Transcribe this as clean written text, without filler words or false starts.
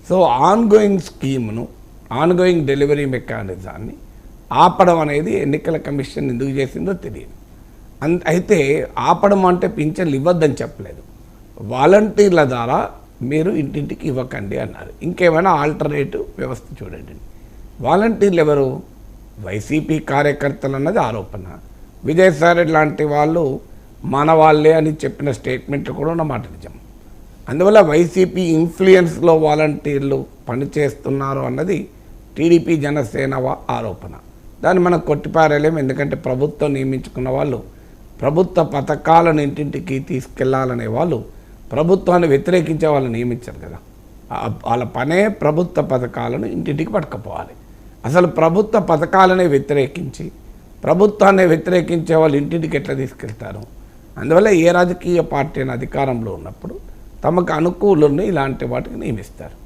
So ongoing స్కీమ్ను, ongoing delivery మెకానిజాన్ని ఆపడం అనేది ఎన్నికల కమిషన్ ఎందుకు చేసిందో తెలియదు. అయితే ఆపడం అంటే పింఛన్లు ఇవ్వద్దని చెప్పలేదు, వాలంటీర్ల ద్వారా మీరు ఇంటింటికి ఇవ్వకండి అన్నారు. ఇంకేమైనా ఆల్టర్నేటివ్ వ్యవస్థ చూడండి. వాలంటీర్లు ఎవరు? వైసీపీ కార్యకర్తలు అన్నది ఆరోపణ. విజయసాయిరెడ్డి లాంటి వాళ్ళు మన వాళ్ళే అని చెప్పిన స్టేట్మెంట్లు కూడా ఉన్నమాట నిజం. అందువల్ల వైసీపీ ఇన్ఫ్లుయెన్స్లో వాలంటీర్లు పనిచేస్తున్నారు అన్నది టీడీపీ జనసేన ఆరోపణ. దాన్ని మనం కొట్టిపారేలేం. ఎందుకంటే ప్రభుత్వం నియమించుకున్న వాళ్ళు ప్రభుత్వ పథకాలను ఇంటింటికి తీసుకెళ్లాలనే వాళ్ళు ప్రభుత్వాన్ని వ్యతిరేకించే వాళ్ళు నియమించారు కదా. వాళ్ళ పనే ప్రభుత్వ పథకాలను ఇంటింటికి పట్టుకుపోవాలి. అసలు ప్రభుత్వ పథకాలనే వ్యతిరేకించి ప్రభుత్వాన్ని వ్యతిరేకించే వాళ్ళు ఇంటింటికి ఎట్లా తీసుకెళ్తారు? అందువల్ల ఏ రాజకీయ పార్టీ అధికారంలో ఉన్నప్పుడు తమకు అనుకూలుని ఇలాంటి వాటికి నియమిస్తారు.